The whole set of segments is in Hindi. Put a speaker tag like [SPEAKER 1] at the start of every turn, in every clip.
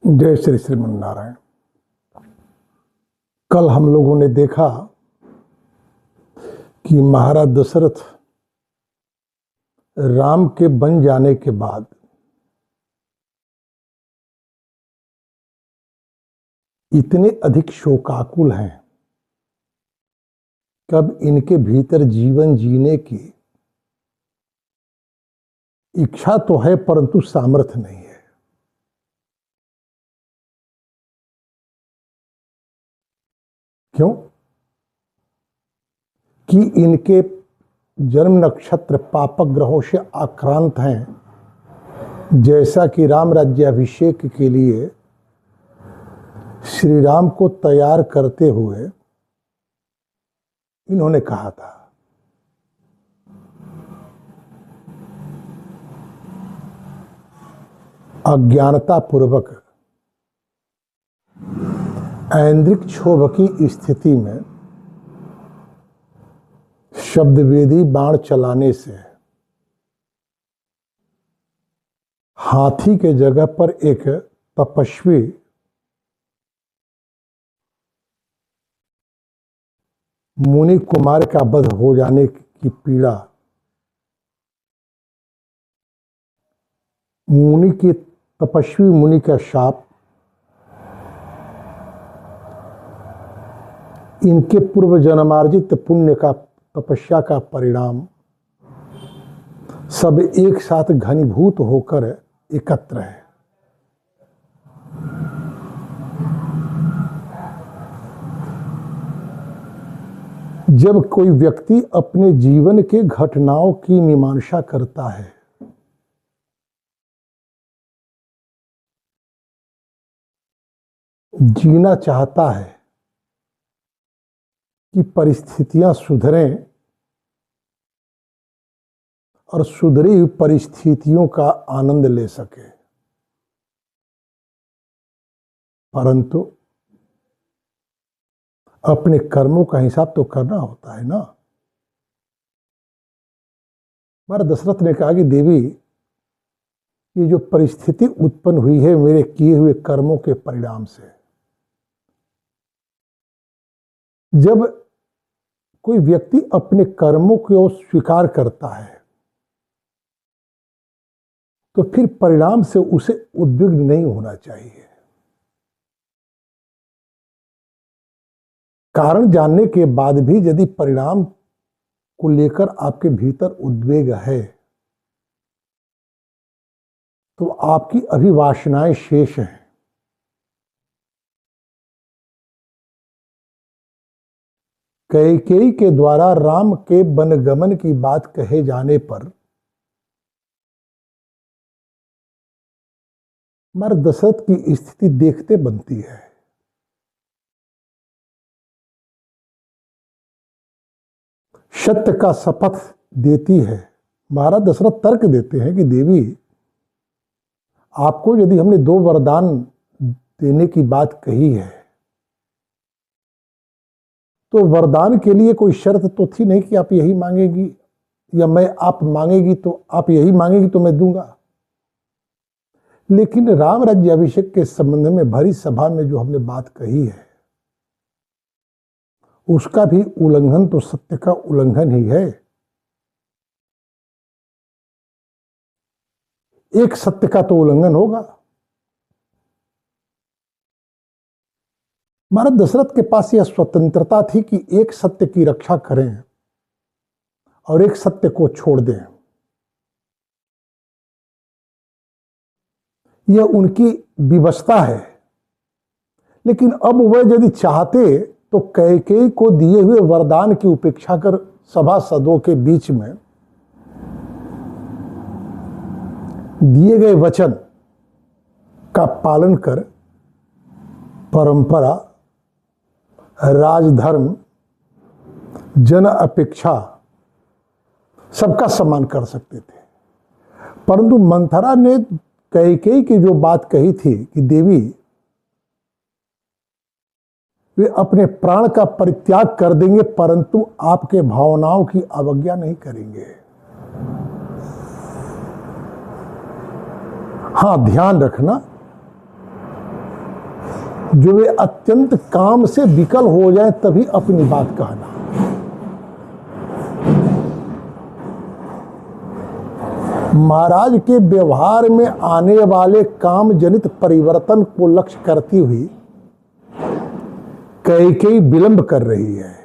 [SPEAKER 1] जय श्री श्रीमन नारायण। कल हम लोगों ने देखा कि महाराज दशरथ राम के बन जाने के बाद इतने अधिक शोकाकुल हैं कि अब इनके भीतर जीवन जीने की इच्छा तो है परंतु सामर्थ्य नहीं है। क्यों? कि इनके जन्म नक्षत्र पापक ग्रहों से आक्रांत हैं। जैसा कि राम राज्याभिषेक के लिए श्री राम को तैयार करते हुए इन्होंने कहा था, अज्ञानता पूर्वक ऐन्द्रिक क्षोभ की स्थिति में शब्दवेदी बाण चलाने से हाथी के जगह पर एक तपस्वी मुनि कुमार का वध हो जाने की पीड़ा, मुनि की तपस्वी मुनि का शाप, इनके पूर्व जन्मार्जित पुण्य का तपस्या का परिणाम सब एक साथ घनीभूत होकर एकत्र है। जब कोई व्यक्ति अपने जीवन के घटनाओं की मीमांसा करता है जीना चाहता है कि परिस्थितियां सुधरें और सुधरी हुई परिस्थितियों का आनंद ले सके, परंतु अपने कर्मों का हिसाब तो करना होता है ना। महाराज दशरथ ने कहा कि देवी, ये जो परिस्थिति उत्पन्न हुई है मेरे किए हुए कर्मों के परिणाम से। जब कोई व्यक्ति अपने कर्मों को स्वीकार करता है तो फिर परिणाम से उसे उद्विग्न नहीं होना चाहिए। कारण जानने के बाद भी यदि परिणाम को लेकर आपके भीतर उद्वेग है तो आपकी अभी वासनाएं शेष हैं। कैकेयी के द्वारा राम के वनगमन की बात कहे जाने पर महाराज दशरथ की स्थिति देखते बनती है। सत्य का शपथ देती है। महाराज दशरथ तर्क देते हैं कि देवी, आपको यदि हमने 2 वरदान देने की बात कही है तो वरदान के लिए कोई शर्त तो थी नहीं कि आप यही मांगेगी या आप मांगेगी तो आप यही मांगेगी तो मैं दूंगा। लेकिन राम राज्याभिषेक के संबंध में भरी सभा में जो हमने बात कही है उसका भी उल्लंघन तो सत्य का उल्लंघन ही है। एक सत्य का तो उल्लंघन होगा। महाराज दशरथ के पास यह स्वतंत्रता थी कि एक सत्य की रक्षा करें और एक सत्य को छोड़ दें। यह उनकी विवशता है। लेकिन अब वह यदि चाहते तो कैकेयी को दिए हुए वरदान की उपेक्षा कर सभासदों के बीच में दिए गए वचन का पालन कर परंपरा, राजधर्म, जन अपेक्षा सबका सम्मान कर सकते थे। परंतु मंथरा ने कैकेयी की जो बात कही थी कि देवी, वे अपने प्राण का परित्याग कर देंगे परंतु आपके भावनाओं की अवज्ञा नहीं करेंगे। हाँ, ध्यान रखना जो वे अत्यंत काम से विकल हो जाए तभी अपनी बात कहना। महाराज के व्यवहार में आने वाले काम जनित परिवर्तन को लक्ष्य करती हुई कैकेयी विलंब कर रही है।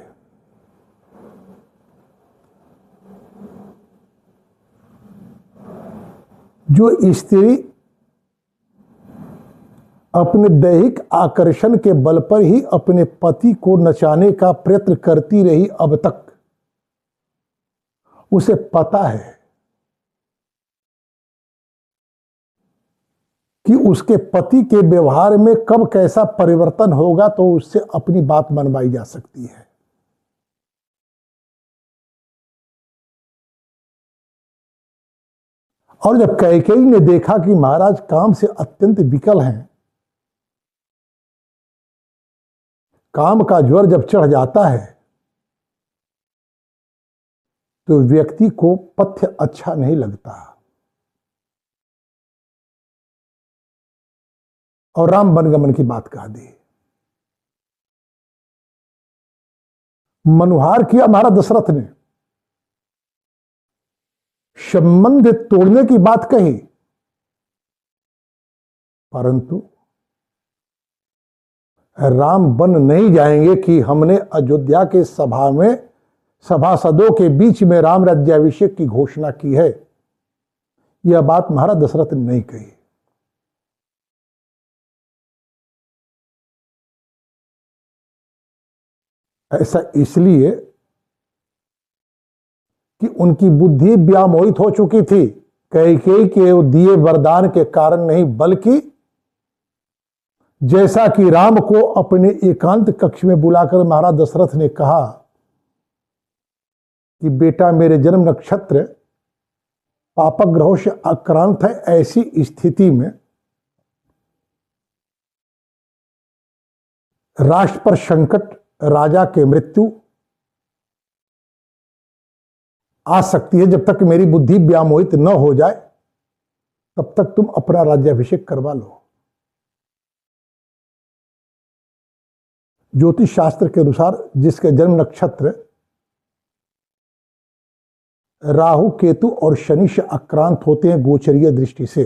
[SPEAKER 1] जो स्त्री अपने दैहिक आकर्षण के बल पर ही अपने पति को नचाने का प्रयत्न करती रही अब तक, उसे पता है कि उसके पति के व्यवहार में कब कैसा परिवर्तन होगा तो उससे अपनी बात मनवाई जा सकती है। और जब कैकेयी ने देखा कि महाराज काम से अत्यंत विकल हैं, काम का ज्वर जब चढ़ जाता है तो व्यक्ति को पथ्य अच्छा नहीं लगता, और राम वनगमन की बात कह दी। मनुहार किया महाराज दशरथ ने, संबंध तोड़ने की बात कही, परंतु राम वन नहीं जाएंगे कि हमने अयोध्या के सभा में सभासदों के बीच में राम राज्याभिषेक की घोषणा की है, यह बात महाराज दशरथ ने नहीं कही। ऐसा इसलिए कि उनकी बुद्धि व्यामोहित हो चुकी थी, कैकेयी के दिए वरदान के कारण नहीं, बल्कि जैसा कि राम को अपने एकांत कक्ष में बुलाकर महाराज दशरथ ने कहा कि बेटा मेरे जन्म नक्षत्र पापग्रहों से आक्रांत है, ऐसी स्थिति में राष्ट्र पर संकट, राजा के मृत्यु आ सकती है। जब तक मेरी बुद्धि व्यामोहित न हो जाए तब तक तुम अपना राज्याभिषेक करवा लो। ज्योतिष शास्त्र के अनुसार जिसके जन्म नक्षत्र राहु, केतु और शनि से आक्रांत होते हैं गोचरीय दृष्टि से,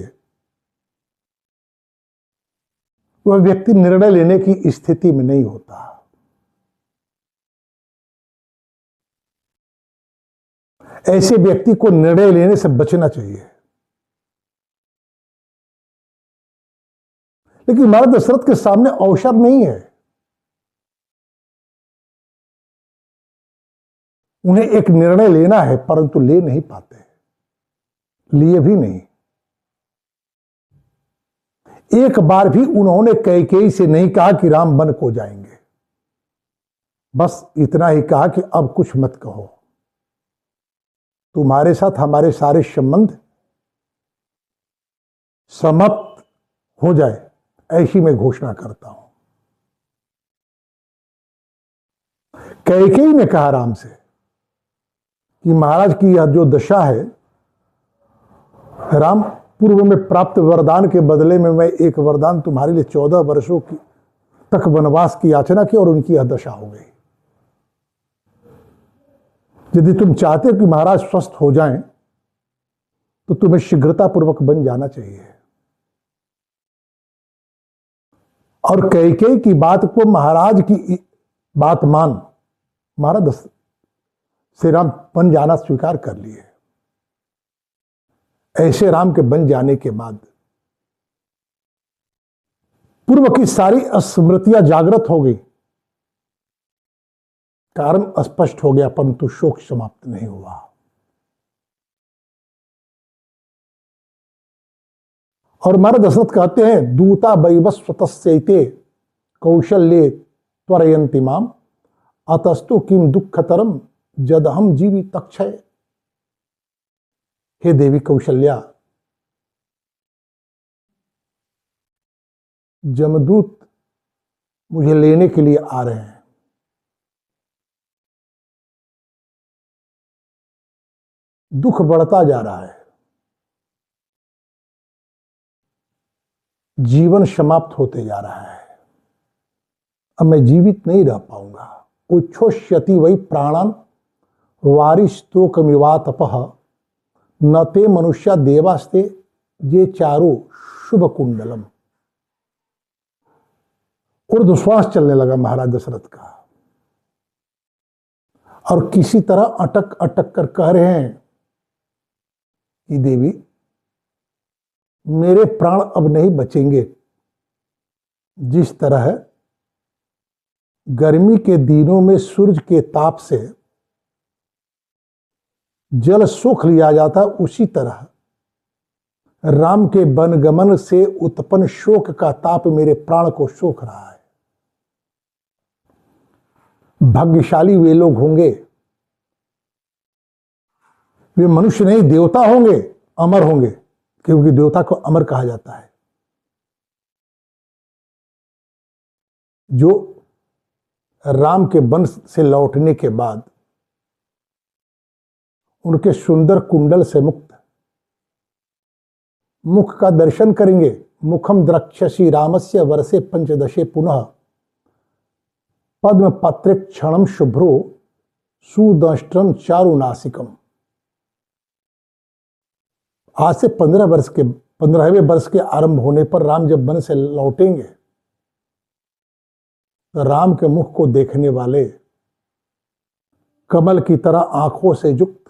[SPEAKER 1] वह व्यक्ति निर्णय लेने की स्थिति में नहीं होता। ऐसे व्यक्ति को निर्णय लेने से बचना चाहिए। लेकिन महाराज दशरथ के सामने अवसर नहीं है, उन्हें एक निर्णय लेना है, परंतु ले नहीं पाते, लिए भी नहीं। एक बार भी उन्होंने कैकेयी से नहीं कहा कि राम वन को जाएंगे, बस इतना ही कहा कि अब कुछ मत कहो, तुम्हारे साथ हमारे सारे संबंध समाप्त हो जाए, ऐसी मैं घोषणा करता हूं। कैकेयी ने कहा राम से कि महाराज की यह जो दशा है, राम पूर्व में प्राप्त वरदान के बदले में मैं एक वरदान तुम्हारे लिए 14 वर्षों की तक वनवास की याचना की और उनकी यह दशा हो गई। यदि तुम चाहते हो कि महाराज स्वस्थ हो जाएं, तो तुम्हें शीघ्रतापूर्वक बन जाना चाहिए। और कैकेयी की बात को महाराज की बात मान महाराज श्री राम बन जाना स्वीकार कर लिए। ऐसे राम के बन जाने के बाद पूर्व की सारी स्मृतियां जागृत हो गई, कारण स्पष्ट हो गया, परंतु शोक समाप्त नहीं हुआ। और महाराज दशरथ कहते हैं, दूता वैवस्वतस्यैते कौशल्ये त्वरयन्ति माम अतस्तु किम दुःखतरम जदहम जीवी तक्षय। हे देवी कौशल्या, जमदूत मुझे लेने के लिए आ रहे हैं, दुख बढ़ता जा रहा है, जीवन समाप्त होते जा रहा है, अब मैं जीवित नहीं रह पाऊंगा। उच्छोष्यति वै प्राणान वारिस्तोकमिवातपः न ते मनुष्या देवास्ते ये चारो शुभ कुंडलम। ऊर्ध्वश्वास चलने लगा महाराज दशरथ का, और किसी तरह अटक अटक कर कह रहे हैं कि देवी मेरे प्राण अब नहीं बचेंगे। जिस तरह गर्मी के दिनों में सूरज के ताप से जल सोख लिया जाता, उसी तरह राम के वनगमन से उत्पन्न शोक का ताप मेरे प्राण को सोख रहा है। भाग्यशाली वे लोग होंगे, वे मनुष्य नहीं देवता होंगे, अमर होंगे, क्योंकि देवता को अमर कहा जाता है। जो राम के वन से लौटने के बाद उनके सुंदर कुंडल से मुक्त मुख का दर्शन करेंगे। मुखम द्रक्ष्यसि रामस्य वर्षे पंचदशे पुनः पद्म पत्रे क्षणम शुभ्रो सुदंष्ट्रम चारुनासिकम। आज से 15वें वर्ष के आरंभ होने पर राम जब वन से लौटेंगे तो राम के मुख को देखने वाले कमल की तरह आंखों से युक्त,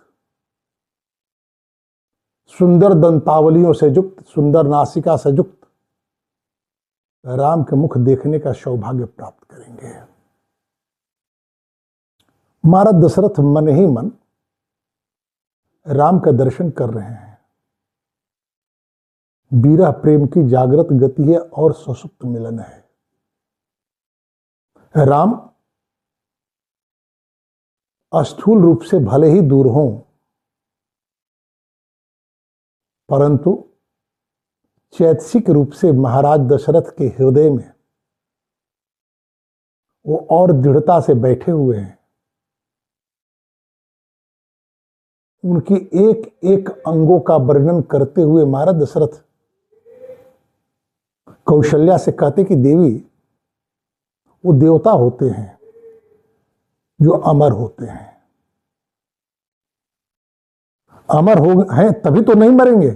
[SPEAKER 1] सुंदर दंतावलियों से युक्त, सुंदर नासिका से युक्त राम के मुख देखने का सौभाग्य प्राप्त करेंगे। महाराज दशरथ मन ही मन राम का दर्शन कर रहे हैं। विरह प्रेम की जागृत गति है और सशुप्त मिलन है। राम स्थूल रूप से भले ही दूर हों, परंतु चैतसिक रूप से महाराज दशरथ के हृदय में वो और दृढ़ता से बैठे हुए हैं। उनकी एक एक अंगों का वर्णन करते हुए महाराज दशरथ कौशल्या से कहते कि देवी, वो देवता होते हैं जो अमर होते हैं। अमर हो हैं तभी तो नहीं मरेंगे,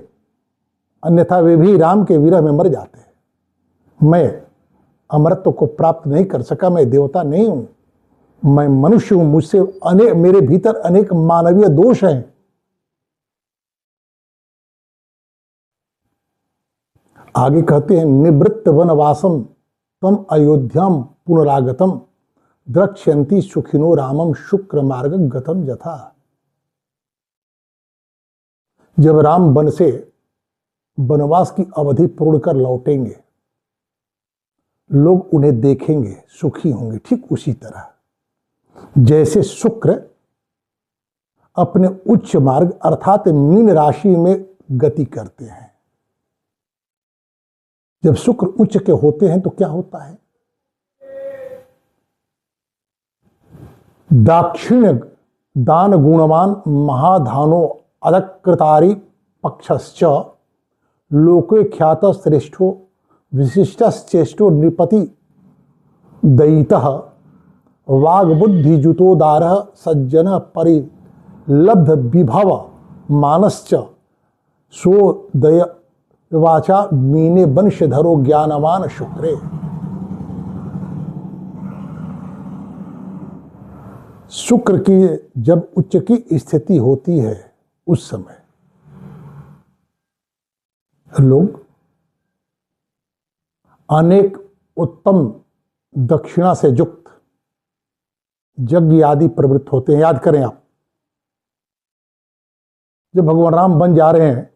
[SPEAKER 1] अन्यथा वे भी राम के विरह में मर जाते हैं। मैं अमरत्व को प्राप्त नहीं कर सका, मैं देवता नहीं हूं, मैं मनुष्य हूं। मुझसे मेरे भीतर अनेक मानवीय दोष हैं। आगे कहते हैं, निवृत्त वनवासम तम अयोध्याम पुनरागतम द्रक्ष्यन्ति सुखिनो रामम शुक्र मार्ग गतम यथा। जब राम वन से वनवास की अवधि पूर्ण कर लौटेंगे, लोग उन्हें देखेंगे, सुखी होंगे। ठीक उसी तरह जैसे शुक्र अपने उच्च मार्ग अर्थात मीन राशि में गति करते हैं। जब शुक्र उच्च के होते हैं तो क्या होता है? दाक्षिण्य दान गुणवान महाधानो अदकृतारी पक्षश्च लोके ख्यात श्रेष्ठो विशिष्टश्चेष्टो नृपति दयितः वाग्बुद्धिजुतोदारः सज्जन परिलब्ध विभव मानश्च सो दय वाचा मीने वंशधरो ज्ञानवान शुक्रे। शुक्र की जब उच्च की स्थिति होती है, उस समय लोग अनेक उत्तम दक्षिणा से युक्त यज्ञ आदि प्रवृत्त होते हैं। याद करें आप, जब भगवान राम बन जा रहे हैं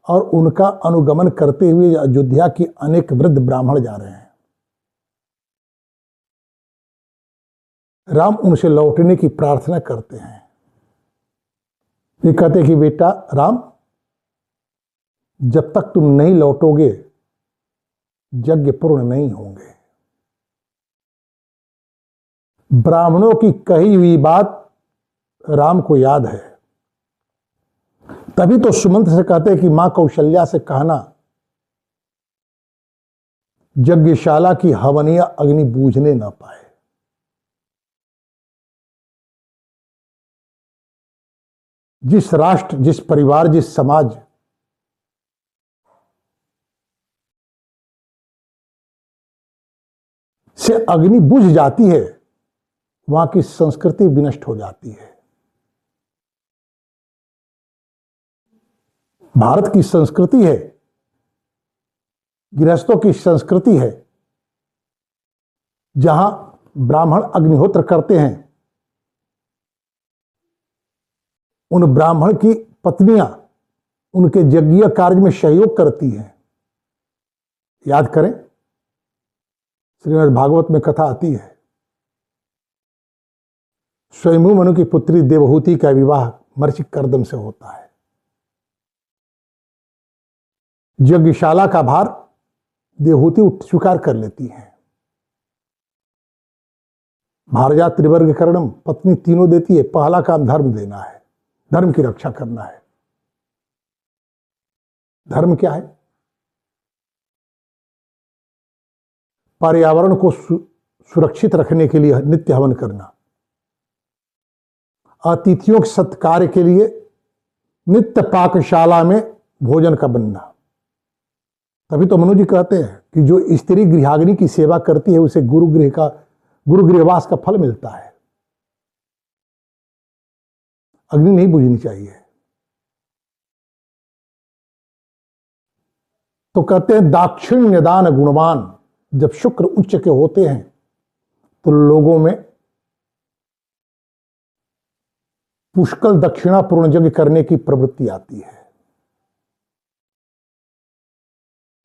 [SPEAKER 1] और उनका अनुगमन करते हुए अयोध्या की अनेक वृद्ध ब्राह्मण जा रहे हैं, राम उनसे लौटने की प्रार्थना करते हैं। ये कहते कि बेटा राम, जब तक तुम नहीं लौटोगे यज्ञ पूर्ण नहीं होंगे। ब्राह्मणों की कही हुई बात राम को याद है। तभी तो सुमंत से कहते हैं कि मां कौशल्या से कहना यज्ञशाला की हवनिया अग्नि बूझने न पाए। जिस राष्ट्र, जिस परिवार, जिस समाज से अग्नि बुझ जाती है, वहां की संस्कृति विनष्ट हो जाती है। भारत की संस्कृति है, गृहस्थों की संस्कृति है, जहां ब्राह्मण अग्निहोत्र करते हैं, उन ब्राह्मण की पत्नियां उनके यज्ञीय कार्य में सहयोग करती हैं। याद करें, श्रीमद् भागवत में कथा आती है, स्वयंभू मनु की पुत्री देवहूति का विवाह मरीचिक कर्दम से होता है। यज्ञशाला का भार देवहूति स्वीकार कर लेती है। भारजा त्रिवर्ग करणम, पत्नी तीनों देती है। पहला काम धर्म देना है, धर्म की रक्षा करना है। धर्म क्या है? पर्यावरण को सुरक्षित रखने के लिए नित्य हवन करना, अतिथियों के सत्कार के लिए नित्य पाकशाला में भोजन का बनना। तभी तो मनु जी कहते हैं कि जो स्त्री गृहाग्नि की सेवा करती है उसे गुरुगृहवास का फल मिलता है। अग्नि नहीं बुझनी चाहिए। तो कहते हैं दाक्षिण्य दान गुणवान। जब शुक्र उच्च के होते हैं तो लोगों में पुष्कल दक्षिणा पूर्ण यज्ञ करने की प्रवृत्ति आती है।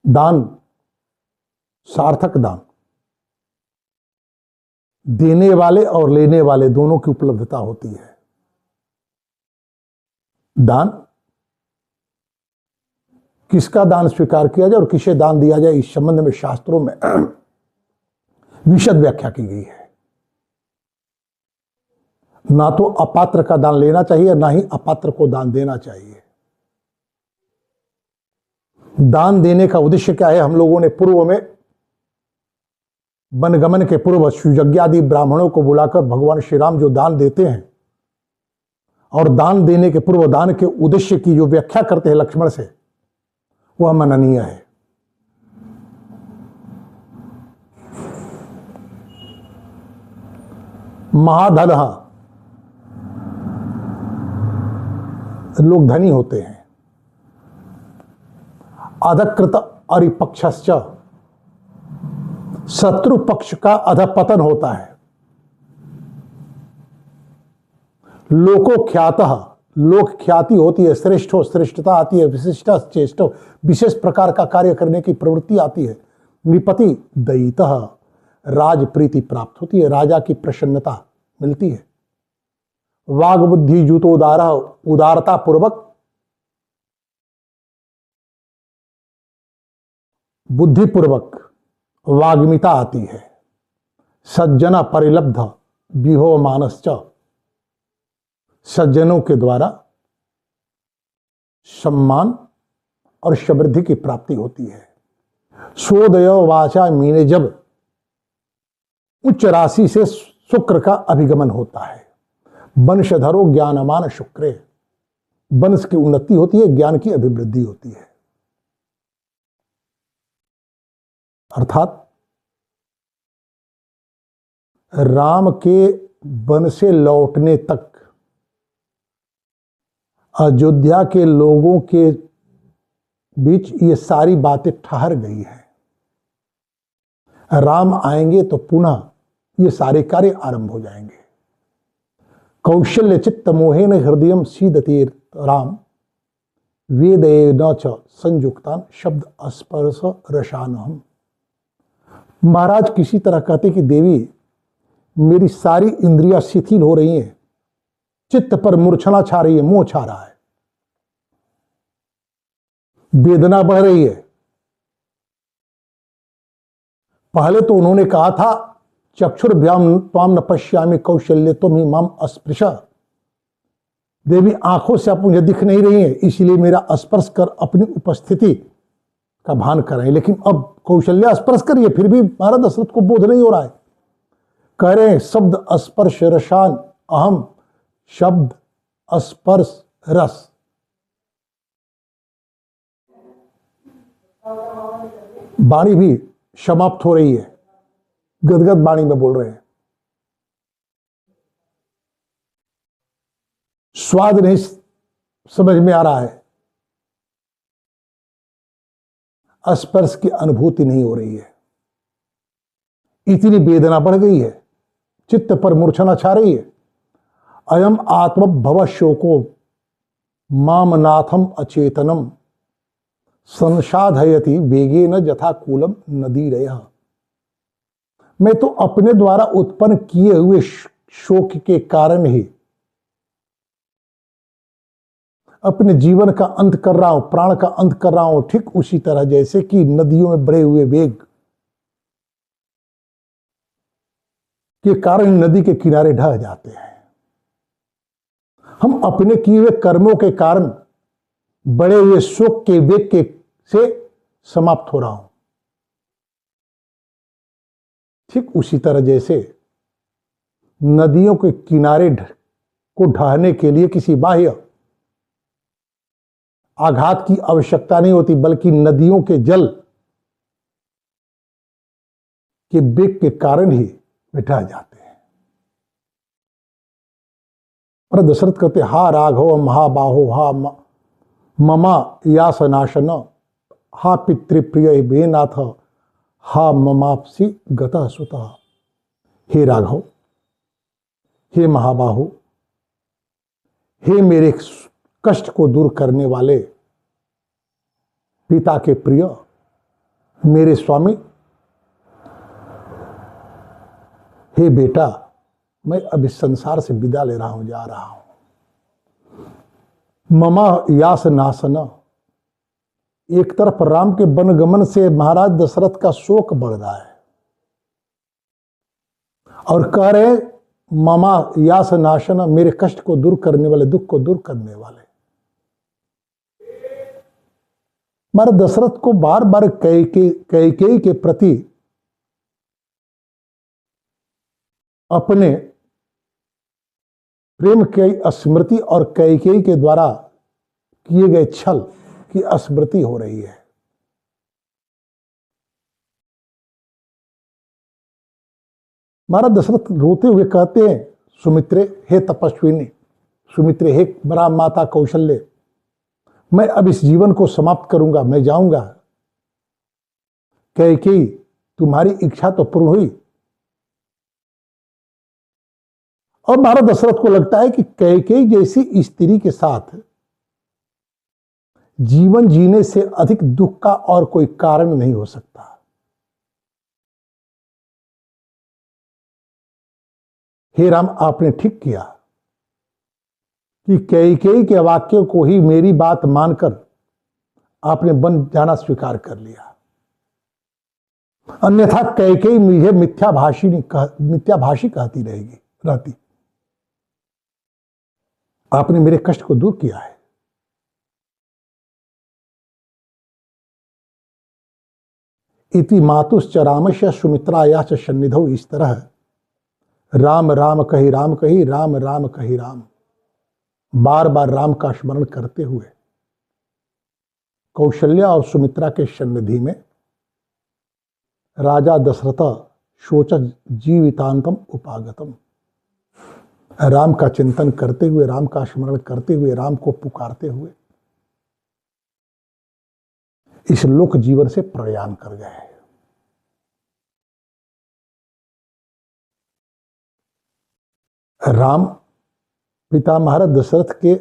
[SPEAKER 1] दान, सार्थक दान, देने वाले और लेने वाले दोनों की उपलब्धता होती है। दान, किसका दान स्वीकार किया जाए और किसे दान दिया जाए, इस संबंध में शास्त्रों में विशद व्याख्या की गई है। ना तो अपात्र का दान लेना चाहिए, ना ही अपात्र को दान देना चाहिए। दान देने का उद्देश्य क्या है? हम लोगों ने पूर्व में वनगमन के पूर्व सुयज्ञादि ब्राह्मणों को बुलाकर भगवान श्री राम जो दान देते हैं और दान देने के पूर्व दान के उद्देश्य की जो व्याख्या करते हैं लक्ष्मण से, वह मननीय है। महाधन, लोग धनी होते हैं। अधकृत अरिपक्षश्च, शत्रु पक्ष का अधपतन होता है। लोको ख्यातः, लोक ख्याति होती है, श्रेष्ठो श्रेष्ठता आती है, विशिष्टा चेष्टो विशेष प्रकार का कार्य करने की प्रवृत्ति आती है। नृपति दयितः, राज प्रीति प्राप्त होती है, राजा की प्रसन्नता मिलती है। वाग बुद्धि जुतोदार, उदारता पूर्वक बुद्धिपूर्वक वाग्मिता आती है। सज्जना परिलब्ध विहो मानश्च, सज्जनों के द्वारा सम्मान और समृद्धि की प्राप्ति होती है। सोदय वाचा मीने, जब उच्च राशि से शुक्र का अभिगमन होता है। वंशधरो ज्ञानमान शुक्रे, वंश की उन्नति होती है, ज्ञान की अभिवृद्धि होती है। अर्थात राम के वन से लौटने तक अयोध्या के लोगों के बीच ये सारी बातें ठहर गई हैं। राम आएंगे तो पुनः ये सारे कार्य आरंभ हो जाएंगे। कौशल्य चित्त मोहेन हृदयम सीदते राम, वेदेन च संयुक्तान शब्द स्पर्श रसानहम। महाराज किसी तरह कहते कि देवी, मेरी सारी इंद्रियां शिथिल हो रही हैं, चित्त पर मूर्छना छा रही है, मोह छा रहा है, वेदना बढ़ रही है। पहले तो उन्होंने कहा था चक्षुर्भ्याम त्वाम न पश्यामि कौशल्य तुम ही माम अस्पृश। देवी, आंखों से आप मुझे दिख नहीं रही है, इसलिए मेरा स्पर्श कर अपनी उपस्थिति का भान कराएं। लेकिन अब कौशल्या स्पर्श करिए, फिर भी महाराज दशरथ को बोध नहीं हो रहा है। कह रहे हैं शब्द स्पर्श रसान अहम, शब्द स्पर्श रस। वाणी भी समाप्त हो रही है, गदगद वाणी में बोल रहे हैं। स्वाद नहीं समझ में आ रहा है, स्पर्श की अनुभूति नहीं हो रही है। इतनी वेदना बढ़ गई है, चित्त पर मूर्छना छा रही है। अयम आत्म भव शोको मामनाथम अचेतनम संसाधयति वेगेन यथाकूलम नदी रह। मैं तो अपने द्वारा उत्पन्न किए हुए शोक के कारण ही अपने जीवन का अंत कर रहा हूं, प्राण का अंत कर रहा हूं, ठीक उसी तरह जैसे कि नदियों में बढ़े हुए वेग के कारण नदी के किनारे ढह जाते हैं। हम अपने किए हुए कर्मों के कारण बढ़े हुए शोक के वेग के से समाप्त हो रहा हूं। ठीक उसी तरह जैसे नदियों के किनारे को ढहने के लिए किसी बाह्य आघात की आवश्यकता नहीं होती, बल्कि नदियों के जल के वेग के कारण ही मिटा जाते हैं। और दशरथ कहते हा राघव महाबाहो हा ममा यासनाशन हा पितृप्रिय बेनाथ हा ममापसी गतः सुतः। हे राघव, हे महाबाहो, हे मेरे कष्ट को दूर करने वाले पिता के प्रिय मेरे स्वामी, हे बेटा, मैं अब इस संसार से विदा ले रहा हूं, जा रहा हूं। ममा यास नासन, एक तरफ राम के वनगमन से महाराज दशरथ का शोक बढ़ रहा है और कह रहे ममा यास नाशन, मेरे कष्ट को दूर करने वाले, दुख को दूर करने वाले। महाराज दशरथ को बार बार कैकेयी के प्रति अपने प्रेम की स्मृति और कैकेयी के द्वारा किए गए छल की स्मृति हो रही है। महाराज दशरथ रोते हुए कहते हैं सुमित्रे, हे तपस्विनी सुमित्रे, हे बरा माता कौशल्य, मैं अब इस जीवन को समाप्त करूंगा, मैं जाऊंगा। कैकेयी, तुम्हारी इच्छा तो पूर्ण हुई। और महाराज दशरथ को लगता है कि कैकेयी जैसी स्त्री के साथ जीवन जीने से अधिक दुख का और कोई कारण नहीं हो सकता। हे राम, आपने ठीक किया कि कैकेयी के वाक्य को ही मेरी बात मानकर आपने वन जाना स्वीकार कर लिया, अन्यथा कैकेयी मुझे मिथ्याभाषी कहती रहती। आपने मेरे कष्ट को दूर किया है। इति मातुश्च रामस्य सुमित्राया च सन्निधौ, इस तरह राम राम कही राम कही, राम राम कही राम, बार बार राम का स्मरण करते हुए कौशल्या और सुमित्रा के सन्निधि में राजा दशरथ शोच जीवितांतम उपागतम, राम का चिंतन करते हुए, राम का स्मरण करते हुए, राम को पुकारते हुए इस लोक जीवन से प्रयाण कर गए। राम पिता महाराज दशरथ के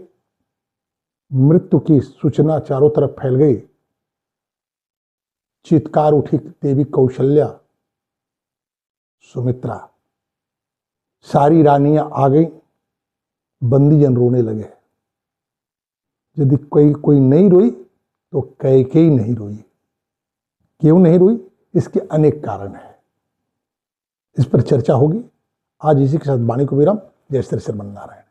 [SPEAKER 1] मृत्यु की सूचना चारों तरफ फैल गई। चित्कार उठी देवी कौशल्या, सुमित्रा, सारी रानियां आ गई, बंदीजन रोने लगे। यदि कोई नहीं रोई तो कैकेयी नहीं रोई। क्यों नहीं रोई? इसके अनेक कारण हैं, इस पर चर्चा होगी। आज इसी के साथ वाणी को विराम। जय श्री श्रीमन नारायण।